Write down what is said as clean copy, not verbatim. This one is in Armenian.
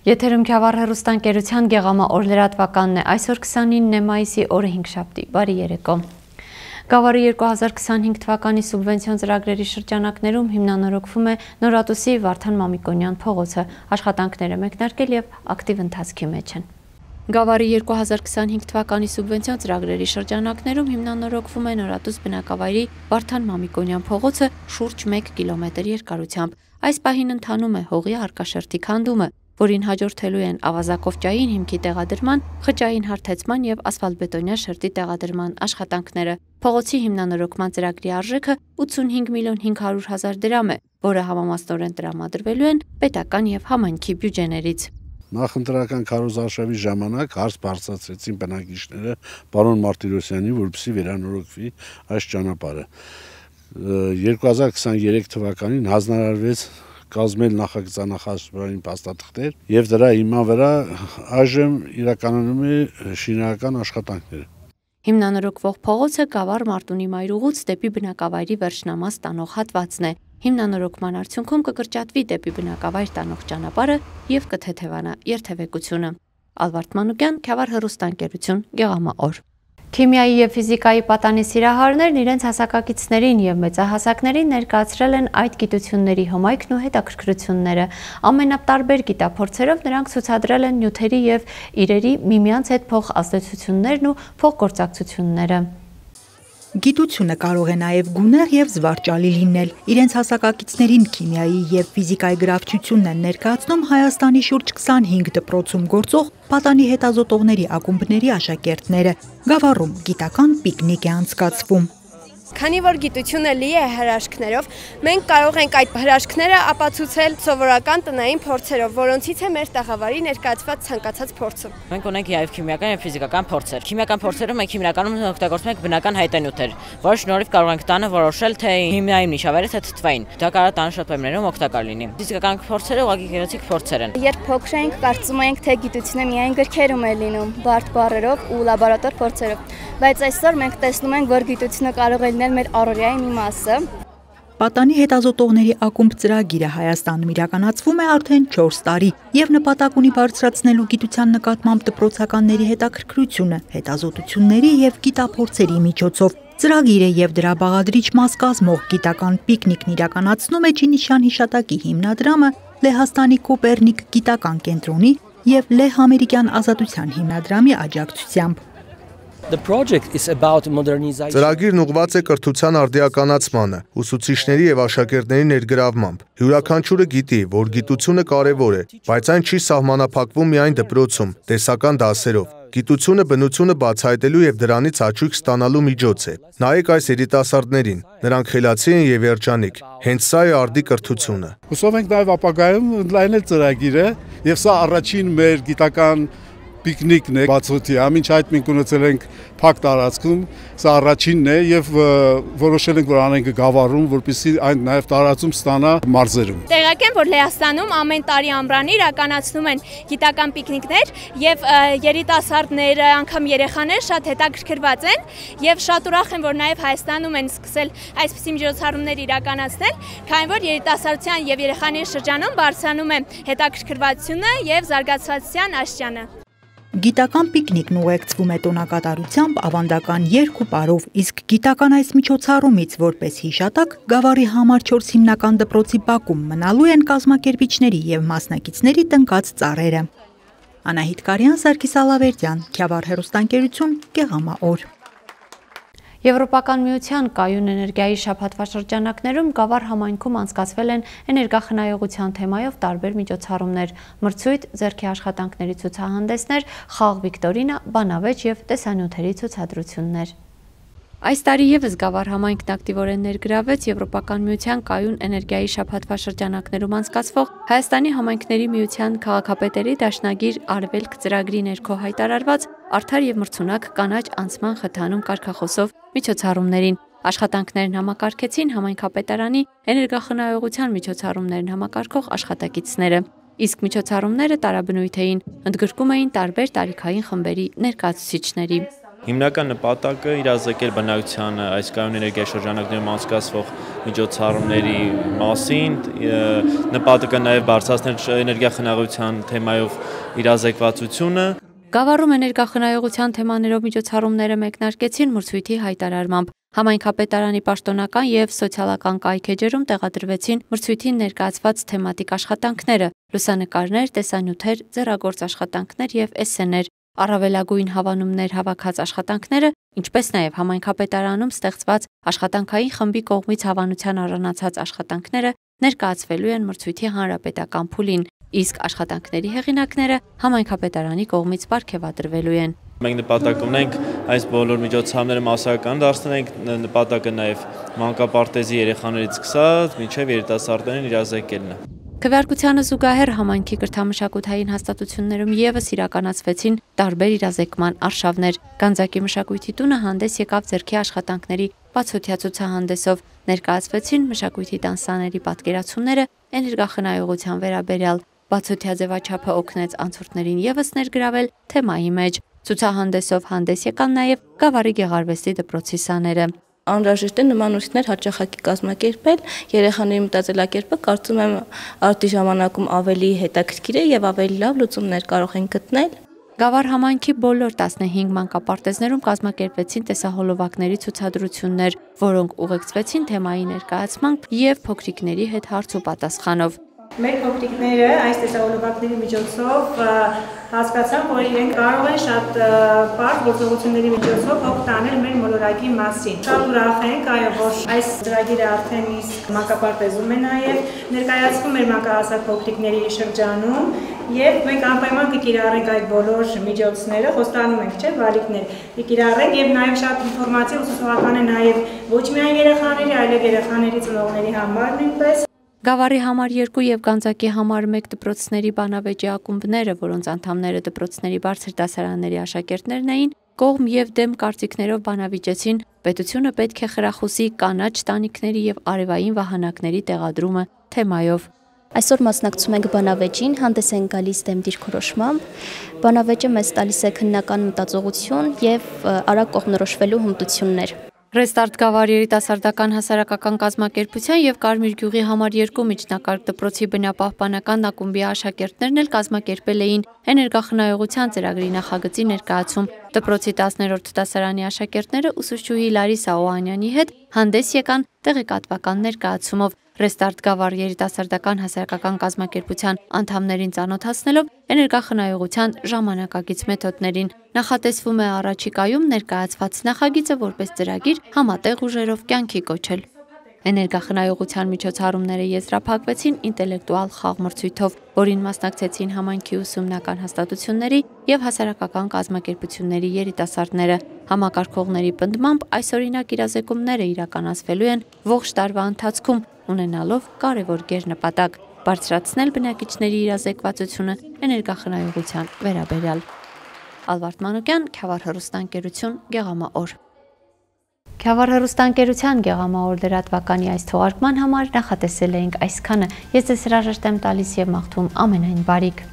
Եթերում Քյավառ հեռուստաընկերության Գեղամա օր լրատվականն է, այսօր 29 մայիսի օրը 5-շաբթի, բարի երեկո։ Գավառի 2025 թվականի սուբվենցիոն ծրագրերի շրջանակներում հիմնանորոգվում է Նորատուսի Վարդան Մամիկոնյան փողոցը, աշխատանքները մեկնարկել եւ ակտիվ ընթացքի մեջ են։ Գավառի 2025 թվականի սուբվենցիոն ծրագրերի շրջանակներում հիմնանորոգվում է Նորատուս բնակավայրի Վարդան Մամիկոնյան փողոցը շուրջ 1 կիլոմետր երկարությամբ։ Այս պահին ընթանում է հողի արկաշերտի քանդումը, որին հաջորդելու են ավազակովճային հիմքի տեղադրման, խճային հարթեցման եւ ասֆալտբետոնյա շերտի տեղադրման աշխատանքները։ Փողոցի հիմնանորոգման ծրագրի արժեքը 85 միլիոն 500 հազար դրամ է, որը համամասնորեն տրամադրվելու են պետական եւ համայնքի բյուջեներից։ Նախընտրական քարոզարշավի ժամանակ հարց բարձրացրեցին բնակիչները պարոն Մարտիրոսյանի, որպեսզի վերանորոգվի այս ճանապարհը։ 2023 թվականին հանձնարարվեց կազմել նախագծանախաշրջային փաստաթղթեր եւ դրա հիման վրա այժմ իրականանում է շինարարական աշխատանքները։ Հիմնանորոգվող փողոցը Գավառ Մարտունի մայրուղուց դեպի բնակավայրի վերջնամաս տանող հատվածն է։ Հիմնանորոգման արդյունքում կկրճատվի դեպի բնակավայր տանող ճանապարհը եւ կթեթևանա երթևեկությունը։ Ալվարդ Մանուկյան, Քյավառ հեռուստաընկերություն, Գեղամա օր։ Քիմիայի եւ ֆիզիկայի պատանի սիրահարներն իրենց հասակակիցներին եւ մեծահասակներին ներկայացրել են այդ գիտությունների հմայքն ու հետաքրքրությունները։ Ամենատարբեր գիտափորձերով նրանք ցուցադրել են նյութերի եւ իրերի միմյանց հետ փոխազդեցություններն ու փոխգործակցությունները։ Գիտությունը կարող է նաև գունեղ եւ զվարճալի լինել։ Իրենց հասակակիցներին քիմիայի եւ ֆիզիկայի գրավչությունն են ներկայացնում Հայաստանի շուրջ 25 դպրոցում գործող պատանի հետազոտողների ակումբների աշակերտները։ Գավառում գիտական պիկնիկ է անցկացվում։ Քանի որ գիտությունը լի է հրաշքներով, մենք կարող ենք այդ հրաշքները ապացուցել սովորական տնային փորձերով, որոնցից է մեր տաղավարի ներկայացված ցանկացած փորձը։ Մենք ունենք նաև քիմիական եւ ֆիզիկական փորձեր։ Քիմիական փորձերում մենք հիմնականում օգտագործում ենք բնական հայտնանյութեր, որի շնորհիվ կարող ենք տանը որոշել, թե հիմնային նիշավերը թե թթվային։ Դա կարող է տան շատ բեմներում օգտակար լինի։ Ֆիզիկական փորձերը ուղղակի գեղեցիկ փորձեր են։ Երբ փոքր ենք, կարծում ենք, թե գիտությունը միայն գրքերում է լինում, բարդ բառերով ու լաբորատոր փորձերով, բայց այսօր մենք տեսնում ենք, որ գիտությունը կարող է լինել մեր առօրյայի մի մասը։ Պատանի հետազոտողների ակումբ ծրագիրը Հայաստանում իրականացվում է արդեն 4 տարի եւ նպատակ ունի բարձրացնելու գիտության նկատմամբ դպրոցականների հետաքրքրությունը հետազոտությունների եւ գիտափորձերի միջոցով։ Ծրագիրը եւ դրա բաղադրիչ մաս կազմող գիտական պիկնիկն իրականացնում է Չինիշյան հիշատակի հիմնադրամը, Լեհաստանի Կոպերնիկ գիտական կենտրոնի եւ Լեհ-ամերիկյան ազատության հիմնադրամի աջակցությամբ։ Ծրագիրն ուղղված է կրթության արդիականացմանը, ուսուցիչների եւ աշակերտների ներգրավմամբ։ Յուրաքանչյուրը գիտի, որ գիտությունը կարեւոր է, բայց այն չի սահմանափակվում միայն դպրոցում, տեսական դասերով։ Գիտությունը բնությունը բացահայտելու եւ դրանից հաճույք ստանալու միջոց է։ Նայեք այս երիտասարդներին, նրանք խելացի են եւ երջանիկ։ Հենց սա է արդի կրթությունը։ Հուսով ենք նաեւ ապագայում ընդլայնել ծրագիրը եւ սա առաջին մեր գիտական պիկնիկն է բացօթյա, մինչ այդ մենք ունեցել ենք փակ տարածքում, սա առաջինն է եւ որոշել ենք, որ անենք Գավառում, որպեսզի այն նաեւ տարածում ստանա մարզերում։ Տեղյակ եմ, որ Լեհաստանում ամեն տարի ամռանը իրականացնում են գիտական պիկնիկներ եւ երիտասարդները, անգամ երեխաները շատ հետաքրքրված են եւ շատ ուրախ եմ, որ նաեւ Հայաստանում են սկսել այսպիսի միջոցառումներ իրականացնել, քանի որ երիտասարդության եւ երեխաների շրջանում բարձրանում է հետաքրքրվածությունը եւ զարգացվածության աստիճանը։ Գիտական պիկնիկն ուղեկցվում է տոնակատարությամբ, ավանդական երգ ու պարով, իսկ գիտական այս միջոցառումից որպես հիշատակ Գավառի համար 4 հիմնական դպրոցի բակում մնալու են կազմակերպիչների եւ մասնակիցների տնկած ծառերը։ Անահիտ Կարյան, Սարգիս Ալավերդյան, Քյավառ հեռուստաընկերություն, Գեղամա օր։ Եվրոպական միության կայուն էներգիայի շաբաթվա շրջանակներում Գավառ համայնքում անցկացվել են էներգախնայողության թեմայով տարբեր միջոցառումներ, մրցույթ, ձեռքի աշխատանքների ցուցահանդեսներ, խաղ վիկտորինա, բանավեճ եւ տեսանյութերի ցուցադրություններ։ Այս տարի եւս Գավառ համայնքն ակտիվորեն ներգրավեց Եվրոպական միության կայուն էներգիայի շաբաթվա շրջանակներում անցկացվող Հայաստանի համայնքների միության քաղաքապետերի դաշնագիր Արևելք ծրագրի ներքո հայտարարված արդար եւ մրցունակ կանաչ անցման խթանում կարգախոսով միջոցառումներին։ Աշխատանքներն համակարգեցին համայնքապետարանի էներգախնայողության միջոցառումներն համակարգող աշխատակիցները։ Իսկ միջոցառումները տարաբնույթ էին, ընդգրկում էին տարբեր տարիքային խմբերի ներկայացուցիչների։ Հիմնական նպատակը իրազեկել բնակչությանը այս կայուն էներգիաշրջանակներում անցկացվող միջոցառումների մասին, նպատակը նաև բարձրացնել էներգիախնայողության թեմայով իրազեկվածությունը։ Գավառում էներգախնայողության թեմաներով միջոցառումները մեկնարկեցին մրցույթի հայտարարմամբ։ Համայնքապետարանի պաշտոնական եւ սոցիալական կայքեջերում տեղադրվեցին մրցույթին ներկայացված թեմատիկ աշխատանքները՝ լուսանկարներ, տեսանյութեր, ձեռագործ աշխատանքներ եւ էսսեներ, առավելագույն հավանումներ հավաքած աշխատանքները, ինչպես նաեւ համայնքապետարանում ստեղծված աշխատանքային խմբի կողմից հավանության առանցած աշխատանքները ներկայացվելու են մրցույթի հանրապետական փուլին, իսկ աշխատանքների հեղինակները համայնքապետարանի կողմից պարգևատրվելու են։ Մենք նպատակ ունենք այս բոլոր միջոցառումները մասսայական դարձնենք, նպատակը նաև մանկապարտեզի երեխաներից սկսած մինչև երիտասարդներին իրազեկելն է։ Քվեարկությանը զուգահեռ համայնքի կրթամշակութային հաստատություններում եւս իրականացվեցին տարբեր իրազեկման արշավներ։ Գանձակի մշակույթի տունը հանդես եկավ ձեռքի աշխատանքների բացօթյա ցուցահանդեսով, ներկայացվեցին մշակույթի տանսաների պատկերացումները էներգախնայողության վերաբերյալ։ Բացօթյա ձևաչափը օգնեց անցորդներին եւս ներգրավել թեմայի մեջ։ Ցուցահանդեսով հանդես եկան նաև Գավառի գեղարվեստի դպրոցի սաները։ Անհրաժեշտ է նման ուսուցիչներ հաճախակի կազմակերպել, երեխաների մտածելակերպը կարծում եմ արդի ժամանակում ավելի հետաքրքիր է եւ ավելի լավ լուծումներ կարող են գտնել։ Գավառ համայնքի բոլոր 15 մանկապարտեզներում կազմակերպվեցին տեսահոլովակների ցուցադրություններ, որոնք ուղեկցվեցին թեմայի ներկայացմամբ եւ փոքրիկների հետ հարց ու պատասխանով։ Մեր փոքրիկները այս տեսահոլովակների միջոցով հասկացան, որ իրենք կարող են շատ բարդ գործողությունների միջոցով հոգ տանել մեր մոլորակի մասին։ Շատ ուրախ ենք, այո, որ այս ծրագիրը արդեն իսկ մանկապարտեզում է նաև ներկայացվում մեր մանկահասակ փոքրիկների շրջանում, եւ մենք անպայման կկիրառենք այդ բոլոր միջոցները, խոստանում ենք, չէ՞, վարիկներ, կկիրառենք եւ նաեւ շատ ինֆորմացիա ուսուցողական է նաեւ ոչ միայն երեխաների, այլև երեխաների ծնողների համար նույնպես։ Գավառի համար 2 եւ Գանձակի համար 1 դպրոցների բանավեճի ակումբները, որոնց անդամները դպրոցների բարձր դասարանների աշակերտներն էին, կողմ եւ դեմ կարծիքներով բանավիճեցին պետությունը պետք է խրախուսի կանաչ տանիքների եւ արևային վահանակների տեղադրումը թեմայով։ Այսօր մասնակցում ենք բանավեճին, հանդես ենք գալիս դեմ դիրքորոշմամբ։ Բանավեճը մեզ տալիս է քննական մտածողություն եւ արագ կողմնորոշվելու հմտություններ։ Ռեստարտ Գավառ երիտասարդական հասարակական կազմակերպության եւ Կարմիր գյուղի համար 2 միջնակարգ դպրոցի բնապահպանական ակումբի աշակերտներն էլ կազմակերպել էին էներգախնայողության ծրագրի նախագծի ներկայացում։ Դպրոցի 10-րդ դասարանի աշակերտները ուսուցչուհի Լարիսա Օանյանի հետ հանդես եկան տեղեկատվական ներկայացումով։ Ռեստարտ Գավառ երիտասարդական հասարակական կազմակերպության անդամներին ծանոթացնելով էներգախնայողության ժամանակակից մեթոդներին, նախատեսվում է առաջիկայում ներկայացված նախագիծը որպես ծրագիր համատեղ ուժերով կյանքի կոչել։ Էներգախնայողության միջոցառումները եզրափակվեցին ինտելեկտուալ խաղմրցույթով, որին մասնակցեցին համայնքի ուսումնական հաստատությունների եւ հասարակական կազմակերպությունների երիտասարդները։ Համակարգողների պնդմամբ այսօրինակ իրազեկումները իրականացվելու են ողջ տարվա ընթացքում, ունենալով կարևոր գերնպատակ՝ բարձրացնել բնակիչների իրազեկվածությունը էներգախնայողության վերաբերյալ։ Ալվարդ Մանուկյան, Քյավառ հեռուստաընկերություն, Գեղամաօր։ Քյավառ հեռուստաընկերության Գեղամաօր լրատվականի այս թողարկման համար նախատեսել էինք այսքանը։ Ես ձեզ հրաժեշտ եմ տալիս եւ մաղթում ամենայն բարիք։